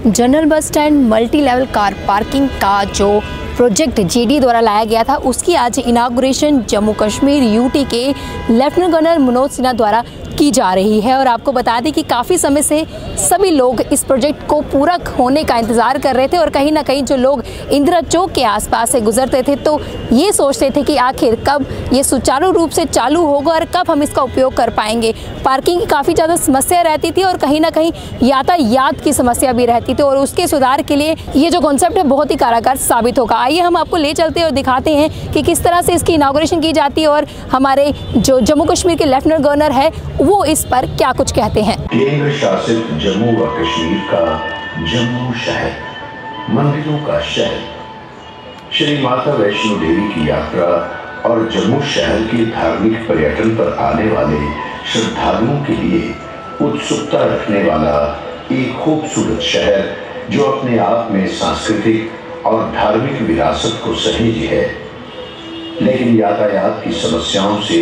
General bus stand multi level car parking का जो project JD द्वारा लाया गया था उसकी आज इनागुरेशन जम्मू कश्मीर यूटी के लेफ्टिनेंट गवर्नर मनोज सिन्हा द्वारा की जा रही है। और आपको बता दें कि काफ़ी समय से सभी लोग इस प्रोजेक्ट को पूरा होने का इंतज़ार कर रहे थे और कहीं ना कहीं जो लोग इंदिरा चौक के आसपास से गुजरते थे तो ये सोचते थे कि आखिर कब ये सुचारू रूप से चालू होगा और कब हम इसका उपयोग कर पाएंगे। पार्किंग की काफ़ी ज़्यादा समस्या रहती थी और कहीं ना कहीं यातायात की समस्या भी रहती थी और उसके सुधार के लिए ये जो कॉन्सेप्ट है बहुत ही कारगर साबित होगा। आइए हम आपको ले चलते हैं और दिखाते हैं कि किस तरह से इसकी इनागुरेशन की जाती है और हमारे जो जम्मू कश्मीर के लेफ्टिनेंट गवर्नर है वो इस पर क्या कुछ कहते हैं। केंद्र शासित जम्मू व कश्मीर का जम्मू शहर, मंदिरों का शहर, श्री माता वैष्णो देवी की यात्रा और जम्मू शहर के धार्मिक पर्यटन पर आने वाले श्रद्धालुओं के लिए उत्सुकता रखने वाला एक खूबसूरत शहर जो अपने आप में सांस्कृतिक और धार्मिक विरासत को सहेजे है, लेकिन यातायात की समस्याओं से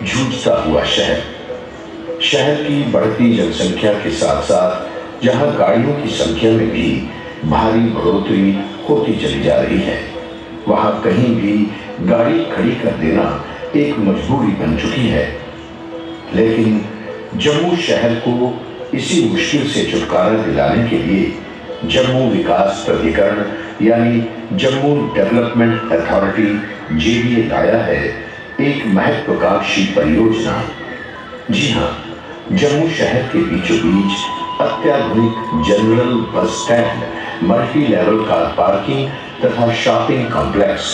जूझता हुआ शहर की बढ़ती जनसंख्या के साथ साथ जहां गाड़ियों की संख्या में भी भारी बढ़ोतरी होती चली जा रही है, वहां कहीं भी गाड़ी खड़ी कर देना एक मजबूरी बन चुकी है। लेकिन जम्मू शहर को इसी मुश्किल से छुटकारा दिलाने के लिए जम्मू विकास प्राधिकरण यानी जम्मू डेवलपमेंट अथॉरिटी जेडीए लाया है एक महत्वाकांक्षी परियोजना। जी हाँ, जम्मू शहर के बीचों बीच अत्याधुनिक general bus stand, multi level car parking तथा शॉपिंग कॉम्प्लेक्स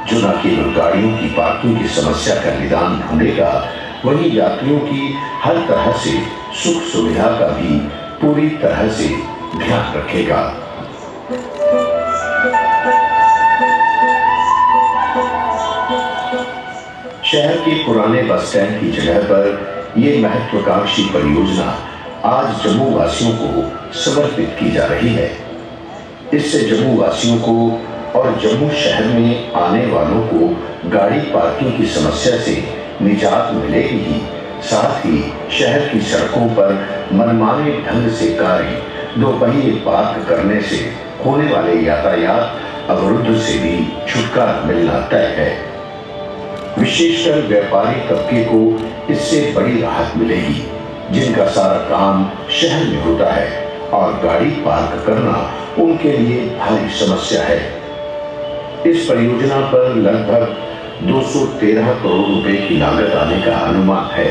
जो न केवल गाड़ियों की पार्किंग की समस्या का निदान ढूंढेगा, वहीं यात्रियों की हर तरह से सुख सुविधा का भी पूरी तरह से ध्यान रखेगा। शहर के पुराने बस स्टैंड की जगह पर ये महत्वाकांक्षी परियोजना आज जम्मू वासियों को समर्पित की जा रही है। इससे जम्मू वासियों को और जम्मू शहर में आने वालों को गाड़ी पार्किंग की समस्या से निजात मिलेगी ही, साथ ही शहर की सड़कों पर मनमाने ढंग से कारें दोपहिए पार्क करने से होने वाले यातायात अवरुद्ध से भी छुटकारा मिलना तय है। विशेषकर व्यापारी तबके को इससे बड़ी राहत मिलेगी, जिनका सारा काम शहर में होता है और गाड़ी पार्क करना उनके लिए भारी समस्या है। इस परियोजना पर लगभग 213 करोड़ रुपए की लागत आने का अनुमान है।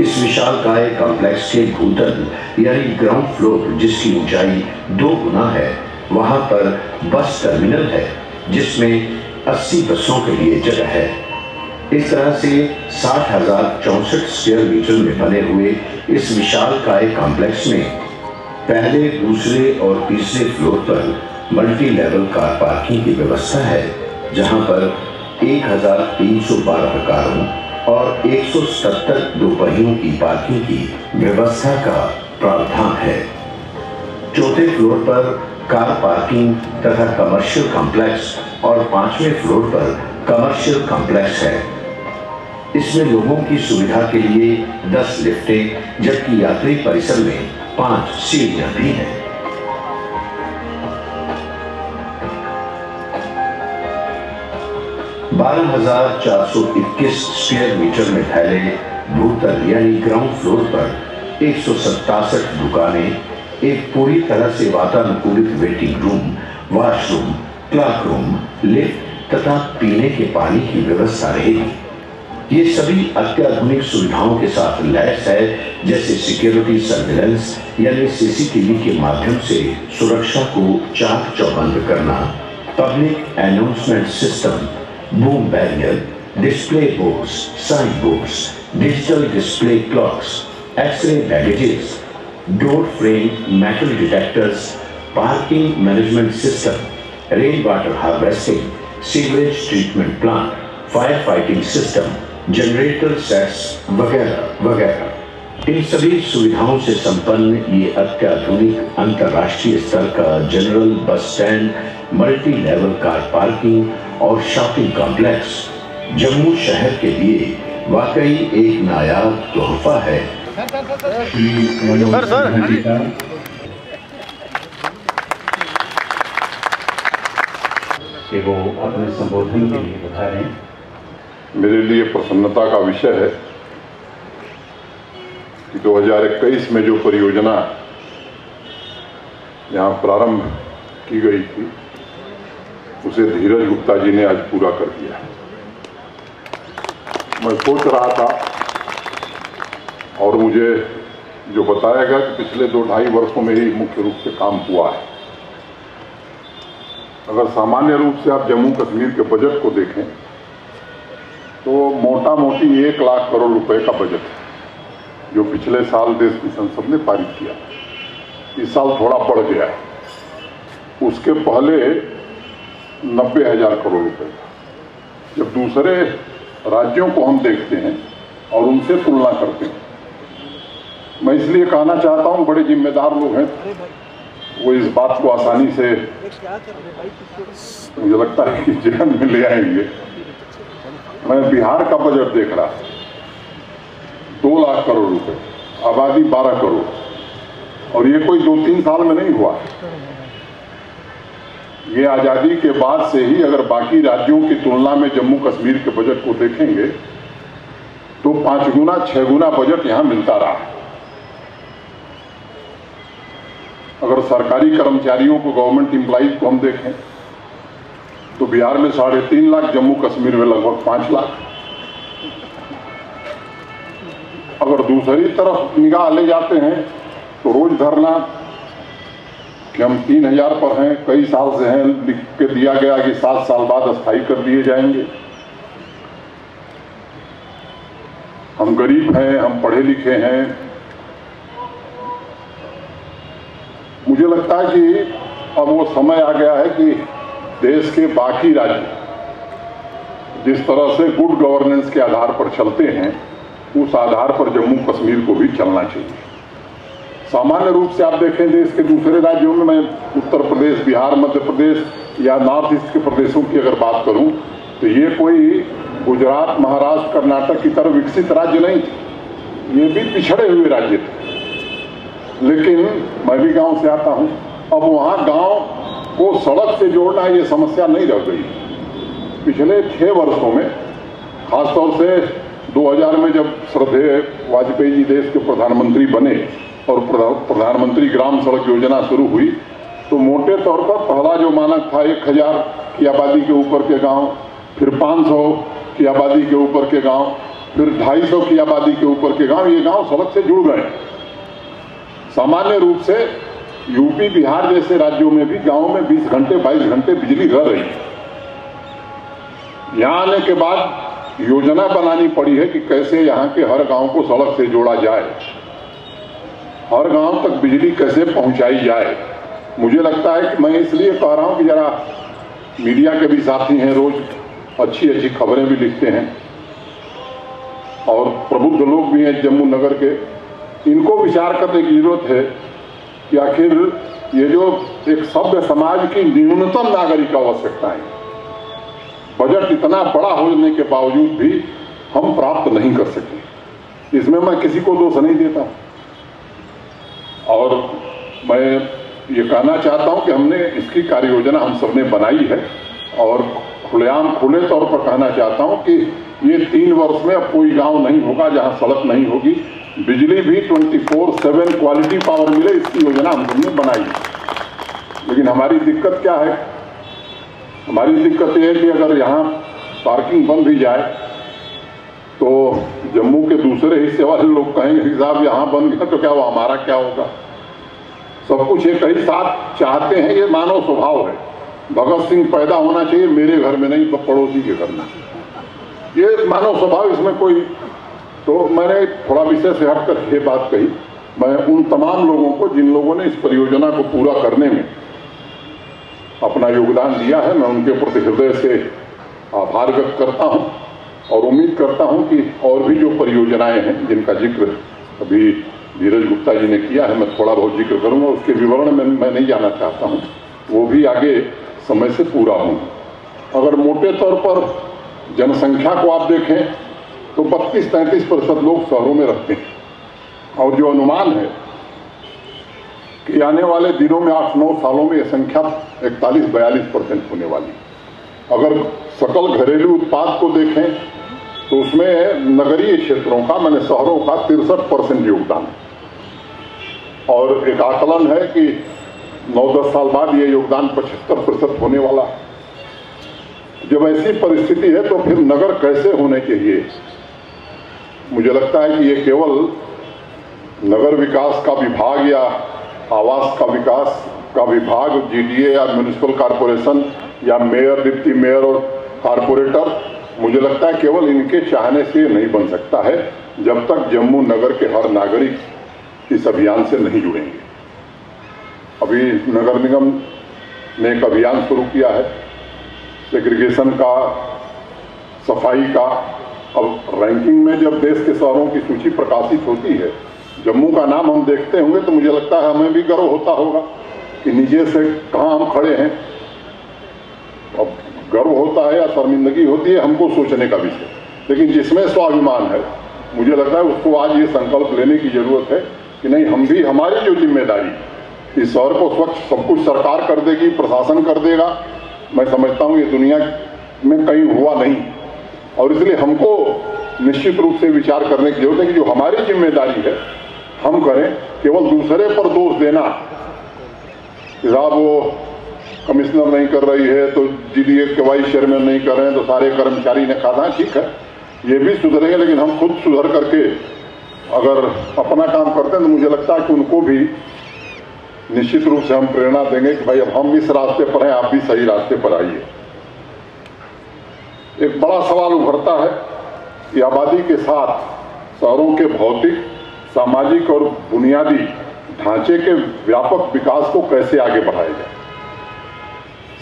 इस विशालकाय कॉम्प्लेक्स के भूतल यानी ग्राउंड फ्लोर, जिसकी ऊंचाई 2 गुना है, वहां पर बस टर्मिनल है जिसमें 80 बसों के लिए जगह है। इस तरह से 60,064 स्क्वायर मीटर में बने हुए इस विशालकाय कॉम्प्लेक्स में पहले, दूसरे और तीसरे फ्लोर पर मल्टी लेवल कार पार्किंग की व्यवस्था है, जहां पर 1312 कारों और 177 दोपहियों की पार्किंग की व्यवस्था का प्रावधान है। चौथे फ्लोर पर कार पार्किंग तथा कमर्शियल कॉम्प्लेक्स और 5वें फ्लोर पर कमर्शियल कॉम्प्लेक्स है। इसमें लोगों की सुविधा के लिए 10 लिफ्टें जबकि यात्री परिसर में 5 सीढ़ियां भी हैं। बारह 12,421 स्क्वायर मीटर में फैले भूतल यानी ग्राउंड फ्लोर पर 167 दुकानें, एक पूरी तरह से वातानुकूलित waiting room, washroom, clerk room, lift तथा पीने के पानी की व्यवस्था रहेगी। ये सभी अत्याधुनिक सुविधाओं के साथ लैस है, जैसे सिक्योरिटी सर्विलेंस यानी सीसीटीवी के माध्यम से सुरक्षा को चाक चौबंद करना, public announcement system, boom barrier, display boards, sign boards, digital display clocks, x-ray baggages, door frame metal detectors, parking management system, rain water harvesting, sewerage treatment plant, fire fighting system, generator sets वगैरह वगैरह। इन सभी सुविधाओं से संपन्न ये अत्याधुनिक अंतर्राष्ट्रीय स्तर का general bus stand, multi level car parking और शॉपिंग कॉम्प्लेक्स जम्मू शहर के लिए वाकई एक नायाब तोहफा है। कि वो अपने संबोधन के लिए बता रहे हैं। मेरे लिए प्रसन्नता का विषय है कि 2021 में जो परियोजना यहाँ प्रारंभ की गई थी उसे धीरज गुप्ता जी ने आज पूरा कर दिया। मैं सोच रहा था और मुझे जो बताया गया कि पिछले 2-2.5 वर्षों में ही मुख्य रूप से काम हुआ है। अगर सामान्य रूप से आप जम्मू कश्मीर के बजट को देखें तो मोटा मोटी 1 लाख करोड़ रुपए का बजट है जो पिछले साल देश की संसद ने पारित किया। इस साल थोड़ा बढ़ गया है। उसके पहले 90,000 करोड़ रुपए था। जब दूसरे राज्यों को हम देखते हैं और उनसे तुलना करते हैं, मैं इसलिए कहना चाहता हूं, बड़े जिम्मेदार लोग हैं, वो इस बात को आसानी से मुझे लगता है कि जहन में ले आएंगे। मैं बिहार का बजट देख रहा, 2 लाख करोड़ रुपए, आबादी 12 करोड़, और ये कोई 2-3 साल में नहीं हुआ। ये आज़ादी के बाद से ही अगर बाकी राज्यों की तुलना में जम्मू कश्मीर के बजट को देखेंगे तो 5 गुना 6 गुना बजट यहां मिलता रहा। अगर सरकारी कर्मचारियों को, गवर्नमेंट एम्प्लॉइज को हम देखें तो बिहार में 3.5 लाख, जम्मू कश्मीर में लगभग 5 लाख। अगर दूसरी तरफ निगाह ले जाते हैं तो रोज धरना कि हम 3,000 पर हैं, कई साल से हैं, लिख के दिया गया कि 7 साल बाद अस्थायी कर दिए जाएंगे। हम गरीब हैं, हम पढ़े लिखे हैं। मुझे लगता है कि अब वो समय आ गया है कि देश के बाकी राज्य जिस तरह से गुड गवर्नेंस के आधार पर चलते हैं, उस आधार पर जम्मू कश्मीर को भी चलना चाहिए। सामान्य रूप से आप देखें देश के दूसरे राज्यों में, मैं उत्तर प्रदेश, बिहार, मध्य प्रदेश या नॉर्थ ईस्ट के प्रदेशों की अगर बात करूं तो ये कोई गुजरात, महाराष्ट्र, कर्नाटक की तरह विकसित राज्य नहीं थे, ये भी पिछड़े हुए राज्य थे। लेकिन मैं भी गांव से आता हूं, अब वहां गांव को सड़क से जोड़ना ये समस्या नहीं रह गई। पिछले 6 वर्षों में, खासतौर से 2000 में जब श्रद्धेय वाजपेयी जी देश के प्रधानमंत्री बने और प्रधानमंत्री ग्राम सड़क योजना शुरू हुई, तो मोटे तौर पर पहला जो मानक था 1000 की आबादी के ऊपर के गांव, फिर 500 की आबादी के ऊपर के गांव, फिर 250 की आबादी के ऊपर के गांव, ये गांव सड़क से जुड़ गए। सामान्य रूप से यूपी, बिहार जैसे राज्यों में भी गांव में 20 घंटे 22 घंटे बिजली रह रही है। यहां आने के बाद योजना बनानी पड़ी है कि कैसे यहां के हर गांव को सड़क से जोड़ा जाए, हर गांव तक बिजली कैसे पहुंचाई जाए। मुझे लगता है कि मैं इसलिए कह रहा हूं कि जरा मीडिया के भी साथी हैं, रोज अच्छी अच्छी खबरें भी लिखते हैं और प्रबुद्ध लोग भी हैं जम्मू नगर के, इनको विचार करने की जरूरत है कि आखिर ये जो एक सभ्य समाज की न्यूनतम नागरिक आवश्यकताएं, बजट इतना बड़ा होने के बावजूद भी हम प्राप्त नहीं कर सके, इसमें मैं किसी को दोष नहीं देता। और मैं ये कहना चाहता हूं कि हमने इसकी कार्य योजना हम सबने बनाई है और खुलेआम, खुले तौर पर कहना चाहता हूं कि ये 3 वर्ष में अब कोई गांव नहीं होगा जहां सड़क नहीं होगी। बिजली भी 24/7 क्वालिटी पावर मिले, इसकी योजना हम सबने बनाई है। लेकिन हमारी दिक्कत क्या है? हमारी दिक्कत यह है कि अगर यहाँ पार्किंग बंद भी जाए तो जम्मू के दूसरे हिस्से वाले लोग कहेंगे कि साहब यहाँ बंद गया तो क्या वो हमारा क्या होगा। सब कुछ एक ही साथ चाहते हैं, ये मानव स्वभाव है। भगत सिंह पैदा होना चाहिए मेरे घर में, नहीं पड़ोसी के घर में, ये मानव स्वभाव, इसमें कोई। तो मैंने थोड़ा विषय से हटकर ये बात कही। मैं उन तमाम लोगों को जिन लोगों ने इस परियोजना को पूरा करने में अपना योगदान दिया है, मैं उनके प्रति हृदय से आभार व्यक्त करता हूं और उम्मीद करता हूं कि और भी जो परियोजनाएं हैं जिनका जिक्र अभी धीरज गुप्ता जी ने किया है, मैं थोड़ा बहुत जिक्र करूंगा, उसके विवरण में मैं नहीं जाना चाहता हूं, वो भी आगे समय से पूरा हों। अगर मोटे तौर पर जनसंख्या को आप देखें तो 32-33% लोग शहरों में रहते हैं और जो अनुमान है कि आने वाले दिनों में 8-9 सालों में यह संख्या 41-42% होने वाली। अगर सकल घरेलू उत्पाद को देखें तो उसमें नगरीय क्षेत्रों का, मैंने शहरों का 63% योगदान है। और एक आकलन है कि 9-10 साल बाद ये योगदान 75% होने वाला है। जब ऐसी परिस्थिति है तो फिर नगर कैसे होने चाहिए? मुझे लगता है कि ये केवल नगर विकास का विभाग या आवास का विकास का विभाग, जीडीए या म्युनिसिपल कॉरपोरेशन या मेयर, डिप्टी मेयर और कारपोरेटर, मुझे लगता है केवल इनके चाहने से नहीं बन सकता है जब तक जम्मू नगर के हर नागरिक इस अभियान से नहीं जुड़ेंगे। अभी नगर निगम ने एक अभियान शुरू किया है सेग्रीगेशन का, सफाई का। अब रैंकिंग में जब देश के शहरों की सूची प्रकाशित होती है, जम्मू का नाम हम देखते होंगे तो मुझे लगता है हमें भी गर्व होता होगा कि नीचे से कहाँ हम खड़े हैं। अब गर्व होता है या शर्मिंदगी होती है, हमको सोचने का विषय। लेकिन जिसमें स्वाभिमान है, मुझे लगता है उसको आज ये संकल्प लेने की जरूरत है कि नहीं, हम भी, हमारी जो जिम्मेदारी, इस शहर को स्वच्छ सब कुछ सरकार कर देगी, प्रशासन कर देगा, मैं समझता हूँ ये दुनिया में कहीं हुआ नहीं। और इसलिए हमको निश्चित रूप से विचार करने की जरूरत है कि जो हमारी जिम्मेदारी है हम करें। केवल दूसरे पर दोष देना, साहब वो कमिश्नर नहीं कर रही है तो जीडीए के वाइस चेयरमैन नहीं कर रहे हैं तो सारे कर्मचारी ने कहा, ठीक है ये भी सुधरेंगे, लेकिन हम खुद सुधर करके अगर अपना काम करते हैं तो मुझे लगता है कि उनको भी निश्चित रूप से हम प्रेरणा देंगे कि भाई अब हम इस रास्ते पर हैं, आप भी सही रास्ते पर आइए। एक बड़ा सवाल उभरता है कि आबादी के साथ शहरों के भौतिक, सामाजिक और बुनियादी ढांचे के व्यापक विकास को कैसे आगे बढ़ाया जाए।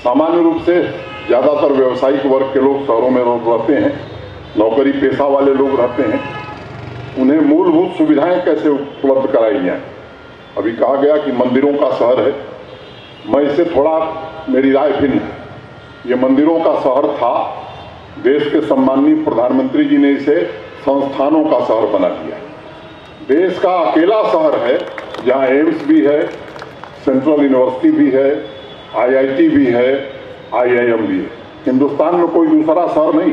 सामान्य रूप से ज़्यादातर व्यावसायिक वर्ग के लोग शहरों में रहते हैं, नौकरी पेशा वाले लोग रहते हैं, उन्हें मूलभूत सुविधाएं कैसे उपलब्ध कराई जाएं। अभी कहा गया कि मंदिरों का शहर है, मैं इससे थोड़ा, मेरी राय भिन्न है। ये मंदिरों का शहर था, देश के सम्माननीय प्रधानमंत्री जी ने इसे संस्थानों का शहर बना दिया। देश का अकेला शहर है जहाँ एम्स भी है, सेंट्रल यूनिवर्सिटी भी है, आईआईटी भी है, आईआईएम भी है। हिंदुस्तान में कोई दूसरा शहर नहीं।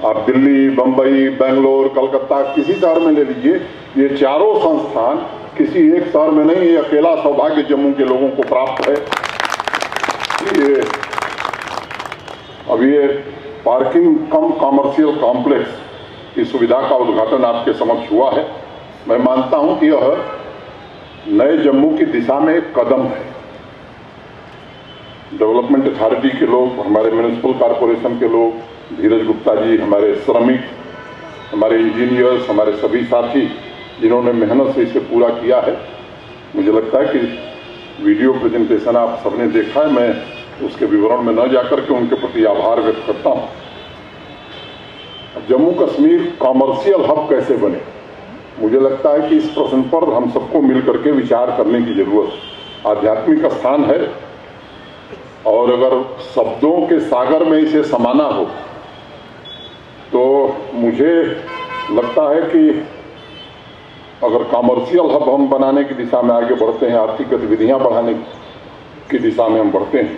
आप दिल्ली, बम्बई, बेंगलोर, कलकत्ता, किसी शहर में ले लीजिए, ये चारों संस्थान किसी एक शहर में नहीं। ये अकेला सौभाग्य जम्मू के लोगों को प्राप्त है। ये अब ये पार्किंग कम कॉमर्शियल कॉम्प्लेक्स की सुविधा का उद्घाटन आपके समक्ष हुआ है। मैं मानता हूं कि यह नए जम्मू की दिशा में एक कदम है। डेवलपमेंट अथॉरिटी के लोग, हमारे म्युनिसिपल कॉरपोरेशन के लोग, धीरज गुप्ता जी, हमारे श्रमिक, हमारे इंजीनियर्स, हमारे सभी साथी जिन्होंने मेहनत से इसे पूरा किया है, मुझे लगता है कि वीडियो प्रेजेंटेशन आप सबने देखा है। मैं उसके विवरण में न जाकर के उनके प्रति आभार व्यक्त करता हूँ। जम्मू कश्मीर कॉमर्शियल हब कैसे बने, मुझे लगता है कि इस प्रश्न पर हम सबको मिलकर के विचार करने की जरूरत। आध्यात्मिक स्थान है और अगर शब्दों के सागर में इसे समाना हो तो मुझे लगता है कि अगर कॉमर्शियल हब हम बनाने की दिशा में आगे बढ़ते हैं, आर्थिक गतिविधियां बढ़ाने की दिशा में हम बढ़ते हैं,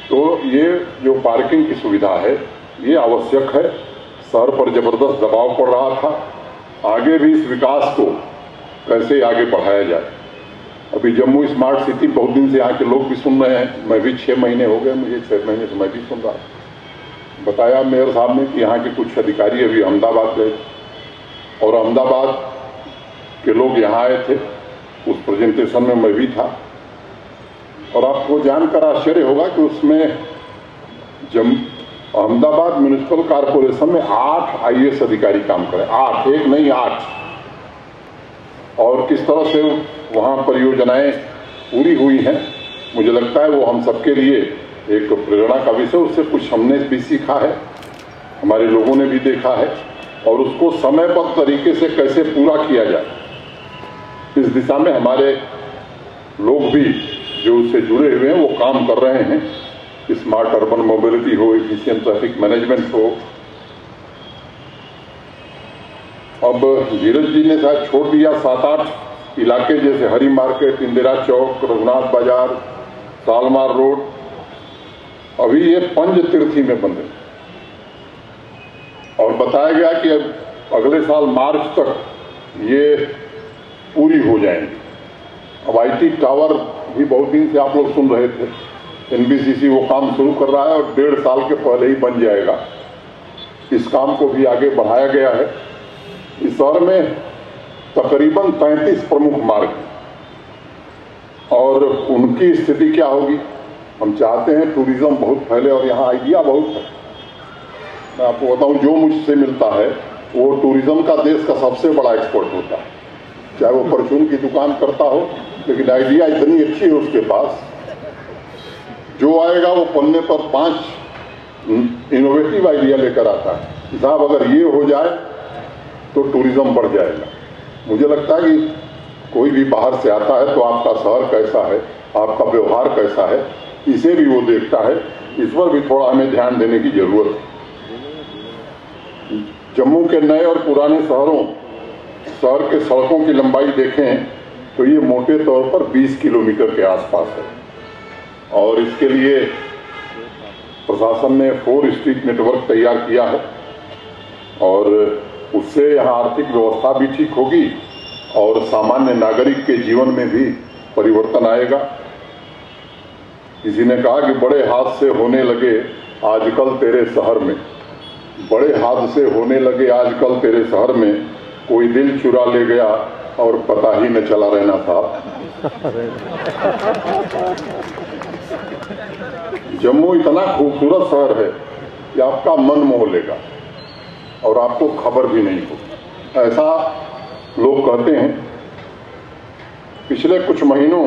तो ये जो पार्किंग की सुविधा है ये आवश्यक है। शहर पर जबरदस्त दबाव पड़ रहा था, आगे भी इस विकास को कैसे आगे बढ़ाया जाए। अभी जम्मू स्मार्ट सिटी बहुत दिन से यहाँ के लोग भी सुन रहे हैं, मैं भी 6 महीने हो गए, मुझे 6 महीने से मैं भी सुन रहा। बताया मेयर साहब ने कि यहाँ के कुछ अधिकारी अभी अहमदाबाद गए और अहमदाबाद के लोग यहाँ आए थे, उस प्रेजेंटेशन में मैं भी था। और आपको जानकर आश्चर्य होगा कि उसमें अहमदाबाद म्युनिसिपल कॉरपोरेशन में 8 आईएएस अधिकारी काम करें, 8, एक नहीं 8। और किस तरह से वहाँ परियोजनाएं पूरी हुई हैं, मुझे लगता है वो हम सबके लिए एक प्रेरणा का विषय। उससे कुछ हमने भी सीखा है, हमारे लोगों ने भी देखा है, और उसको समयबद्ध तरीके से कैसे पूरा किया जाए, इस दिशा में हमारे लोग भी जो उससे जुड़े हुए हैं वो काम कर रहे हैं। स्मार्ट अर्बन मोबिलिटी हो, एफिशिएंट ट्रैफिक मैनेजमेंट हो। अब धीरज जी ने शायद छोड़ दिया 7-8 इलाके, जैसे हरी मार्केट, इंदिरा चौक, रघुनाथ बाजार, सालमार रोड, अभी ये पंजतीर्थी में बन रही और बताया गया कि अगले साल मार्च तक ये पूरी हो जाएंगी। अब IT टावर भी बहुत दिन से आप लोग सुन रहे थे, NBCC वो काम शुरू कर रहा है और 1.5 साल के पहले ही बन जाएगा। इस काम को भी आगे बढ़ाया गया है। इस शहर में तकरीबन 33 प्रमुख मार्ग हैं और उनकी स्थिति क्या होगी। हम चाहते हैं टूरिज्म बहुत फैले और यहाँ आइडिया बहुत है। मैं आपको बताऊं, जो मुझसे मिलता है वो टूरिज्म का देश का सबसे बड़ा एक्सपर्ट होता है, चाहे वो परचून की दुकान करता हो, लेकिन आइडिया इतनी अच्छी है उसके पास, जो आएगा वो पन्ने पर 5 इनोवेटिव आइडिया लेकर आता है। साहब अगर ये हो जाए तो टूरिज्म बढ़ जाएगा। मुझे लगता है कि कोई भी बाहर से आता है तो आपका शहर कैसा है, आपका व्यवहार कैसा है, इसे भी वो देखता है। इस पर भी थोड़ा हमें ध्यान देने की जरूरत है। जम्मू के नए और पुराने शहर के सड़कों की लंबाई देखें तो ये मोटे तौर पर 20 किलोमीटर के आसपास है और इसके लिए प्रशासन ने 4 स्ट्रीट नेटवर्क तैयार किया है और उससे यहाँ आर्थिक व्यवस्था भी ठीक होगी और सामान्य नागरिक के जीवन में भी परिवर्तन आएगा। किसी ने कहा कि बड़े हादसे होने लगे आजकल तेरे शहर में, बड़े हादसे होने लगे आजकल तेरे शहर में, कोई दिल चुरा ले गया और पता ही न चला रहना था। जम्मू इतना खूबसूरत शहर है कि आपका मन मोह लेगा और आपको खबर भी नहीं होगी, ऐसा लोग कहते हैं। पिछले कुछ महीनों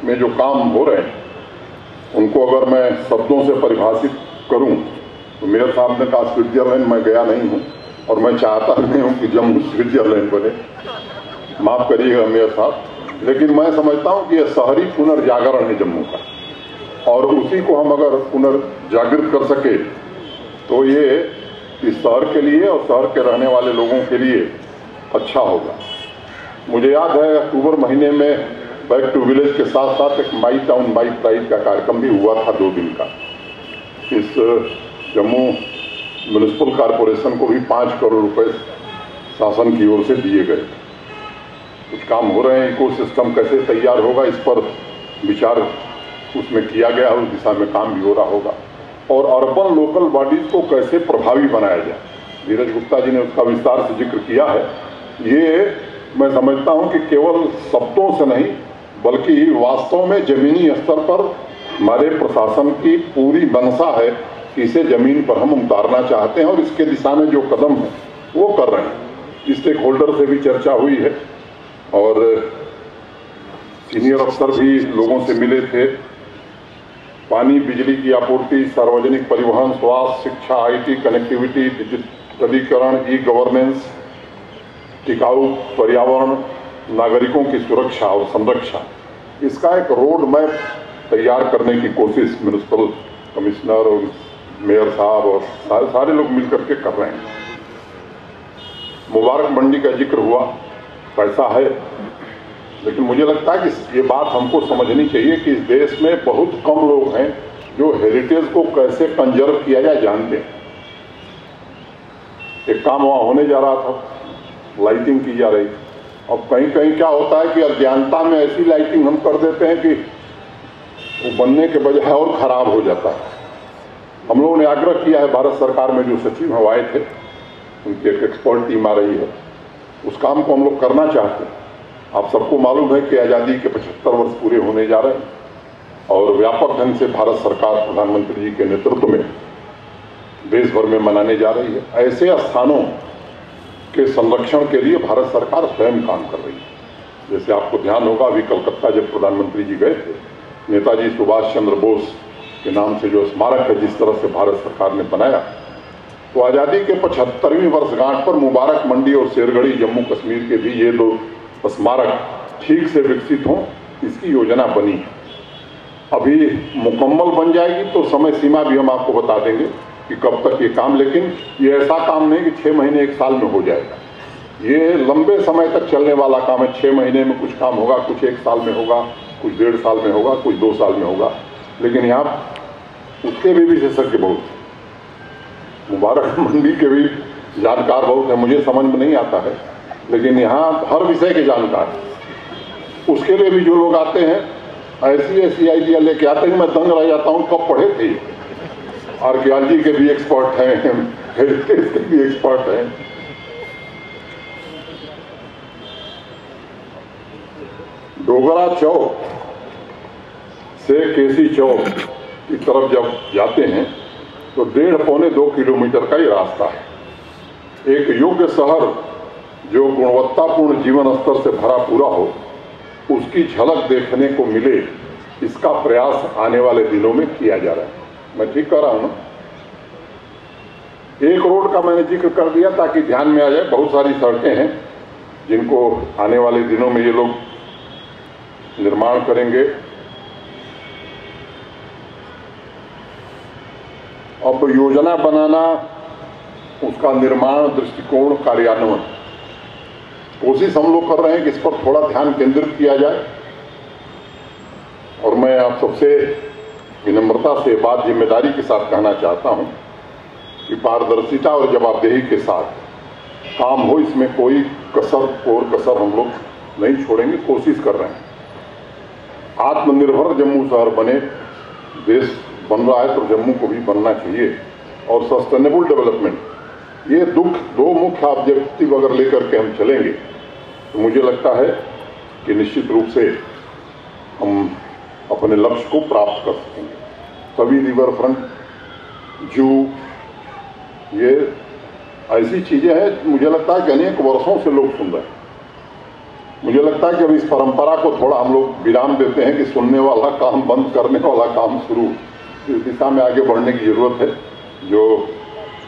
में जो काम हो रहे हैं उनको अगर मैं शब्दों से परिभाषित करूं तो मेयर साहब ने कहा स्विट्जरलैंड मैं गया नहीं हूं और मैं चाहता नहीं हूं कि जम्मू स्विट्जरलैंड बने, माफ करिएगा मेयर साहब, लेकिन मैं समझता हूं कि यह शहरी पुनर्जागरण है जम्मू का और उसी को हम अगर पुनर्जागृत कर सके तो ये इस शहर के लिए और शहर के रहने वाले लोगों के लिए अच्छा होगा। मुझे याद है अक्टूबर महीने में बैक टू विलेज के साथ साथ एक माई टाउन माई प्राइड का कार्यक्रम भी हुआ था 2 दिन का। इस जम्मू म्यूनिसिपल कॉरपोरेशन को भी 5 करोड़ रुपए शासन की ओर से दिए गए। कुछ काम हो रहे हैं, इकोसिस्टम कैसे तैयार होगा इस पर विचार उसमें किया गया, उस दिशा में काम भी हो रहा होगा और अर्बन लोकल बॉडीज को कैसे प्रभावी बनाया जाए। धीरज गुप्ता जी ने उसका विस्तार से जिक्र किया है। ये मैं समझता हूं कि केवल शब्दों से नहीं बल्कि वास्तव में जमीनी स्तर पर हमारे प्रशासन की पूरी मंशा है कि इसे जमीन पर हम उतारना चाहते हैं और इसके दिशा में जो कदम है वो कर रहे हैं। स्टेक होल्डर से भी चर्चा हुई है और सीनियर अफसर भी लोगों से मिले थे। पानी बिजली की आपूर्ति, सार्वजनिक परिवहन, स्वास्थ्य, शिक्षा, IT, कनेक्टिविटी, डिजिटलीकरण, ई-गवर्नेंस, टिकाऊ पर्यावरण, नागरिकों की सुरक्षा और संरक्षा, इसका एक रोड मैप तैयार करने की कोशिश म्यूनिसिपल कमिश्नर और मेयर साहब और सारे लोग मिलकर के कर रहे हैं। मुबारक मंडी का जिक्र हुआ, पैसा है, लेकिन मुझे लगता है कि ये बात हमको समझनी चाहिए कि इस देश में बहुत कम लोग हैं जो हेरिटेज को कैसे कंजर्व किया जाए जानते हैं। एक काम वहाँ होने जा रहा था, लाइटिंग की जा रही। अब कहीं कहीं क्या होता है कि अज्ञानता में ऐसी लाइटिंग हम कर देते हैं कि वो बनने के बजाय और खराब हो जाता है। हम लोगों ने आग्रह किया है, भारत सरकार में जो सचिव हम आए थे उनकी एक एक्सपर्ट टीम आ रही है, उस काम को हम लोग करना चाहते हैं। आप सबको मालूम है कि आज़ादी के 75 वर्ष पूरे होने जा रहे हैं और व्यापक ढंग से भारत सरकार प्रधानमंत्री जी के नेतृत्व में देश भर में मनाने जा रही है। ऐसे स्थानों के संरक्षण के लिए भारत सरकार स्वयं काम कर रही है। जैसे आपको ध्यान होगा, अभी कलकत्ता जब प्रधानमंत्री जी गए थे, नेताजी सुभाष चंद्र बोस के नाम से जो स्मारक है जिस तरह से भारत सरकार ने बनाया, तो आज़ादी के 75वीं वर्षगांठ पर मुबारक मंडी और शेरगढ़ी जम्मू कश्मीर के भी ये 2 स्मारक ठीक से विकसित हों, इसकी योजना बनी है। अभी मुकम्मल बन जाएगी तो समय सीमा भी हम आपको बता देंगे कि कब तक ये काम, लेकिन ये ऐसा काम नहीं कि 6 महीने 1 साल में हो जाएगा। ये लंबे समय तक चलने वाला काम है। 6 महीने में कुछ काम होगा, कुछ 1 साल में होगा, कुछ 1.5 साल में होगा, कुछ 2 साल में होगा, लेकिन यहाँ उसके भी विशेषज्ञ बहुत हैं, मुबारक मंडी के भी जानकार बहुत हैं। मुझे समझ में नहीं आता है, लेकिन यहाँ हर विषय के जानकार, उसके लिए भी जो लोग आते हैं ऐसी आइडिया लेके आते हैं, मैं दंग रह जाता हूँ कब पढ़े थे। आर्कियोलॉजी के भी एक्सपर्ट हैं, हेरिटेज के भी एक्सपर्ट हैं। डोगरा चौक से केसी चौक की तरफ जब जाते हैं तो 1.5-2 किलोमीटर का ही रास्ता है। एक योग्य शहर जो गुणवत्तापूर्ण जीवन स्तर से भरा पूरा हो, उसकी झलक देखने को मिले, इसका प्रयास आने वाले दिनों में किया जा रहा है। मैं ठीक कह रहा हूं ना? एक रोड का मैंने जिक्र कर दिया ताकि ध्यान में आ जाए। बहुत सारी सड़कें हैं जिनको आने वाले दिनों में ये लोग निर्माण करेंगे। अब योजना बनाना, उसका निर्माण, दृष्टिकोण, कार्यान्वयन, कोशिश हम लोग कर रहे हैं कि इस पर थोड़ा ध्यान केंद्रित किया जाए। और मैं आप सबसे विनम्रता से बात जिम्मेदारी के साथ कहना चाहता हूं कि पारदर्शिता और जवाबदेही के साथ काम हो, इसमें कोई कसर हम लोग नहीं छोड़ेंगे। कोशिश कर रहे हैं आत्मनिर्भर जम्मू शहर बने, देश बन रहा है तो जम्मू को भी बनना चाहिए। और सस्टेनेबल डेवलपमेंट, ये दो मुख्य ऑब्जेक्टिव अगर लेकर के हम चलेंगे तो मुझे लगता है कि निश्चित रूप से हम अपने लक्ष्य को प्राप्त कर सकेंगे। सभी रिवर फ्रंट, जू, ये ऐसी चीजें हैं, मुझे लगता है कि अनेक वर्षों से लोग सुन रहे हैं। मुझे लगता है कि अब इस परंपरा को थोड़ा हम लोग विराम देते हैं कि सुनने वाला काम बंद, करने वाला काम शुरू। इस दिशा में आगे बढ़ने की जरूरत है। जो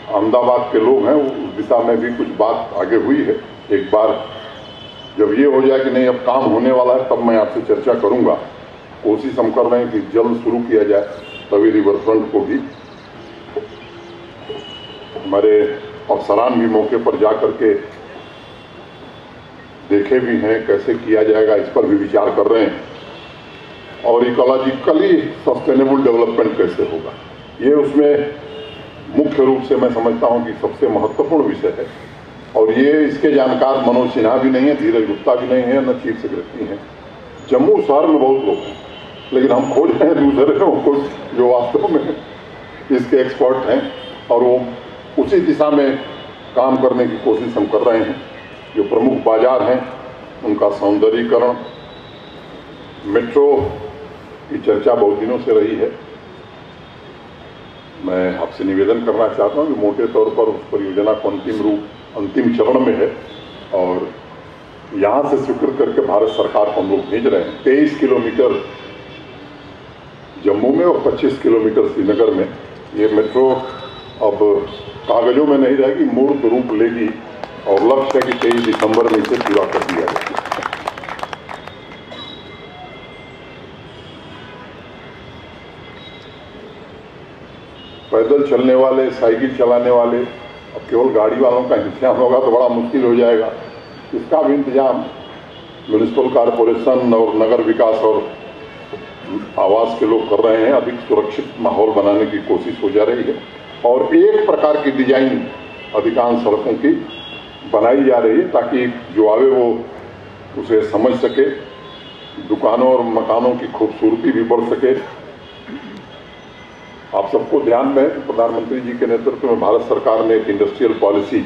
अहमदाबाद के लोग हैं, उस दिशा में भी कुछ बात आगे हुई है। एक बार जब ये हो जाए कि नहीं अब काम होने वाला है, तब मैं आपसे चर्चा करूंगा। कोशिश हम कर रहे हैं कि जल्द शुरू किया जाए। तभी रिवर फ्रंट को भी हमारे अफसरान भी मौके पर जा करके देखे भी हैं कैसे किया जाएगा, इस पर भी विचार कर रहे हैं। और इकोलॉजिकली सस्टेनेबल डेवलपमेंट कैसे होगा, ये उसमें मुख्य रूप से मैं समझता हूं कि सबसे महत्वपूर्ण विषय है। और ये इसके जानकार मनोज सिन्हा भी नहीं है, धीरज गुप्ता भी नहीं है, न चीफ सेक्रेटरी हैं। जम्मू शहर में बहुत लोग हैं, लेकिन हम खोज रहे हैं दूसरे लोगों को जो वास्तव में इसके एक्सपर्ट हैं, और वो उसी दिशा में काम करने की कोशिश हम कर रहे हैं। जो प्रमुख बाजार हैं उनका सौंदर्यीकरण, मेट्रो की चर्चा बहुत दिनों से रही है। मैं आपसे निवेदन करना चाहता हूं कि मोटे तौर पर उस परियोजना को अंतिम चरण में है, और यहाँ से स्वीकृत करके भारत सरकार को हम लोग भेज रहे हैं। 23 किलोमीटर जम्मू में और 25 किलोमीटर श्रीनगर में ये मेट्रो अब कागजों में नहीं रहेगी, मूर्त रूप लेगी, और लक्ष्य है कि 23 दिसंबर में इसे पूरा कर दिया जाए। पैदल चलने वाले, साइकिल चलाने वाले, अब केवल गाड़ी वालों का इंतजाम होगा तो बड़ा मुश्किल हो जाएगा। इसका भी इंतजाम म्युनिसिपल कॉरपोरेशन और नगर विकास और आवास के लोग कर रहे हैं। अधिक सुरक्षित माहौल बनाने की कोशिश हो जा रही है, और एक प्रकार की डिजाइन अधिकांश सड़कों की बनाई जा रही है ताकि जो आवे वो उसे समझ सके, दुकानों और मकानों की खूबसूरती भी बढ़ सके। आप सबको ध्यान में है कि प्रधानमंत्री जी के नेतृत्व में भारत सरकार ने एक इंडस्ट्रियल पॉलिसी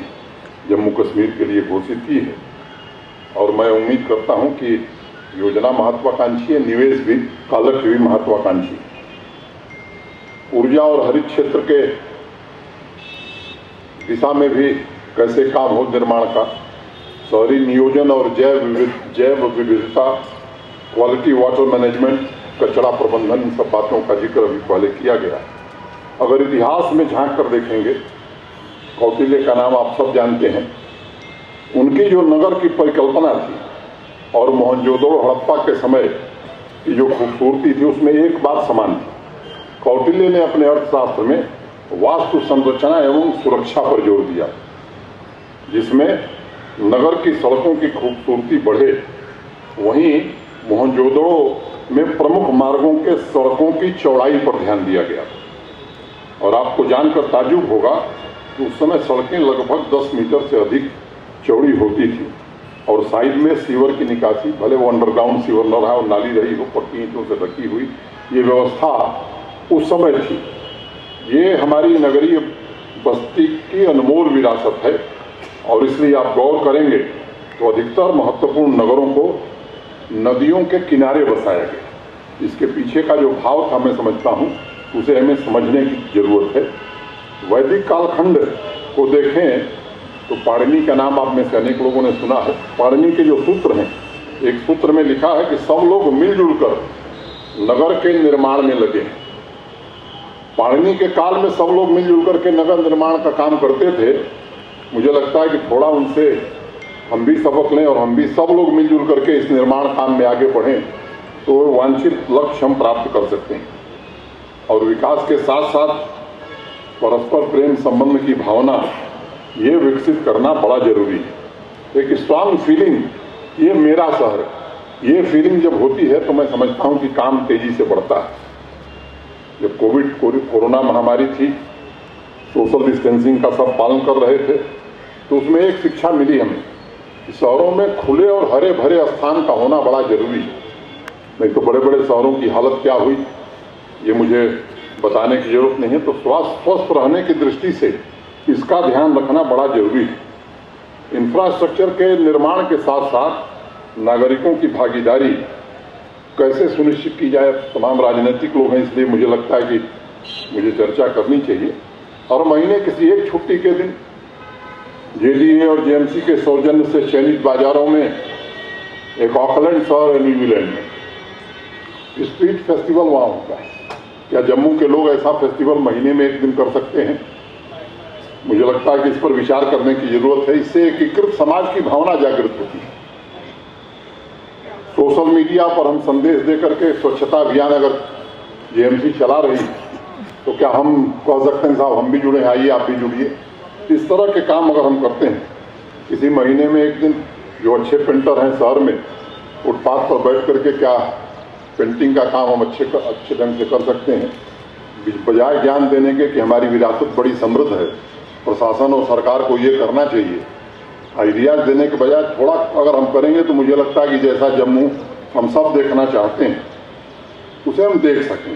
जम्मू कश्मीर के लिए घोषित की है, और मैं उम्मीद करता हूं कि योजना महत्वाकांक्षी है, निवेश भी, कालक भी महत्वाकांक्षी। ऊर्जा और हरित क्षेत्र के दिशा में भी कैसे काम हो निर्माण का, शहरी नियोजन और जैव विविधता, क्वालिटी वाटर मैनेजमेंट, कचरा प्रबंधन, इन सब बातों का जिक्र अभी पहले किया गया। अगर इतिहास में झांक कर देखेंगे, कौटिल्य का नाम आप सब जानते हैं। उनकी जो नगर की परिकल्पना थी और मोहनजोदड़ो हड़प्पा के समय की जो खूबसूरती थी, उसमें एक बात समान थी। कौटिल्य ने अपने अर्थशास्त्र में वास्तु संरचना एवं सुरक्षा पर जोर दिया, जिसमें नगर की सड़कों की खूबसूरती बढ़े। वहीं मोहनजोदड़ो में प्रमुख मार्गों के सड़कों की चौड़ाई पर ध्यान दिया गया। और आपको जानकर ताज्जुब होगा कि उस समय सड़कें लगभग 10 मीटर से अधिक चौड़ी होती थी और साइड में सीवर की निकासी, भले वो अंडरग्राउंड सीवर न रहा और नाली रही हो, पक्की ईंटों से ढकी हुई, ये व्यवस्था उस समय थी। ये हमारी नगरीय बस्ती की अनमोल विरासत है और इसलिए आप गौर करेंगे तो अधिकतर महत्वपूर्ण नगरों को नदियों के किनारे बसाया गया। इसके पीछे का जो भाव था मैं समझता हूँ, उसे हमें समझने की जरूरत है। वैदिक कालखंड को देखें तो पाणिनि का नाम आप में से अनेक लोगों ने सुना है। पाणिनि के जो सूत्र हैं, एक सूत्र में लिखा है कि सब लोग मिलजुल कर नगर के निर्माण में लगे हैं। पाणिनि के काल में सब लोग मिलजुल कर के नगर निर्माण का काम करते थे। मुझे लगता है कि थोड़ा उनसे हम भी सबक लें और हम भी सब लोग मिलजुल करके इस निर्माण काम में आगे बढ़ें तो वांछित लक्ष्य हम प्राप्त कर सकते हैं। और विकास के साथ साथ परस्पर प्रेम संबंध की भावना ये विकसित करना बड़ा जरूरी है। एक स्ट्रांग फीलिंग, ये मेरा शहर, ये फीलिंग जब होती है तो मैं समझता हूँ कि काम तेजी से बढ़ता है। जब कोरोना महामारी थी, सोशल डिस्टेंसिंग का सब पालन कर रहे थे, तो उसमें एक शिक्षा मिली हमें कि शहरों में खुले और हरे भरे स्थान का होना बड़ा जरूरी है। नहीं तो बड़े बड़े शहरों की हालत क्या हुई ये मुझे बताने की जरूरत नहीं है। तो स्वस्थ रहने की दृष्टि से इसका ध्यान रखना बड़ा जरूरी है। इंफ्रास्ट्रक्चर के निर्माण के साथ साथ नागरिकों की भागीदारी कैसे सुनिश्चित की जाए, तमाम राजनीतिक लोग हैं, इसलिए मुझे लगता है कि मुझे चर्चा करनी चाहिए। और महीने किसी एक छुट्टी के दिन जेडीए और जेएमसी के सौजन्य से चयनित बाजारों में एक ऑकलैंड शहर है न्यूजीलैंड में, स्ट्रीट फेस्टिवल वहाँ होता है। क्या जम्मू के लोग ऐसा फेस्टिवल महीने में एक दिन कर सकते हैं? मुझे लगता है कि इस पर विचार करने की जरूरत है। इससे एकीकृत समाज की भावना जागृत होती है। सोशल मीडिया पर हम संदेश देकर के स्वच्छता अभियान अगर जेएमसी चला रही तो क्या हम कह सकते हैं साहब हम भी जुड़े, आइए आप भी जुड़िए। इस तरह के काम अगर हम करते हैं, किसी महीने में एक दिन जो अच्छे पेंटर हैं शहर में फुटपाथ पर बैठ करके क्या पेंटिंग का काम हम अच्छे ढंग से कर सकते हैं, बजाय ज्ञान देने के कि हमारी विरासत बड़ी समृद्ध है, प्रशासन और सरकार को ये करना चाहिए, आइडियाज देने के बजाय थोड़ा अगर हम करेंगे तो मुझे लगता है कि जैसा जम्मू हम सब देखना चाहते हैं उसे हम देख सकें।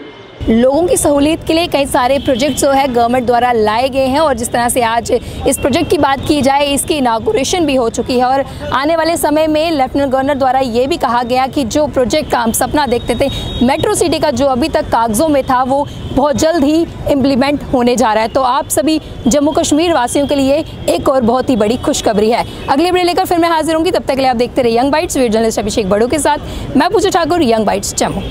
लोगों की सहूलियत के लिए कई सारे प्रोजेक्ट्स जो है गवर्नमेंट द्वारा लाए गए हैं और जिस तरह से आज इस प्रोजेक्ट की बात की जाए, इसकी इनागुरेशन भी हो चुकी है और आने वाले समय में लेफ्टिनेंट गवर्नर द्वारा ये भी कहा गया कि जो प्रोजेक्ट का हम सपना देखते थे मेट्रो सिटी का, जो अभी तक कागजों में था, वो बहुत जल्द ही इम्प्लीमेंट होने जा रहा है। तो आप सभी जम्मू कश्मीर वासियों के लिए एक और बहुत ही बड़ी खुशखबरी है। अगले वीडियो लेकर फिर मैं हाजिर होंगी, तब तक के लिए आप देखते रहिए यंग बाइट्स। वीडियो जर्नलिस्ट अभिषेक बड़ो के साथ मैं पूजा ठाकुर, यंग बाइट्स जम्मू।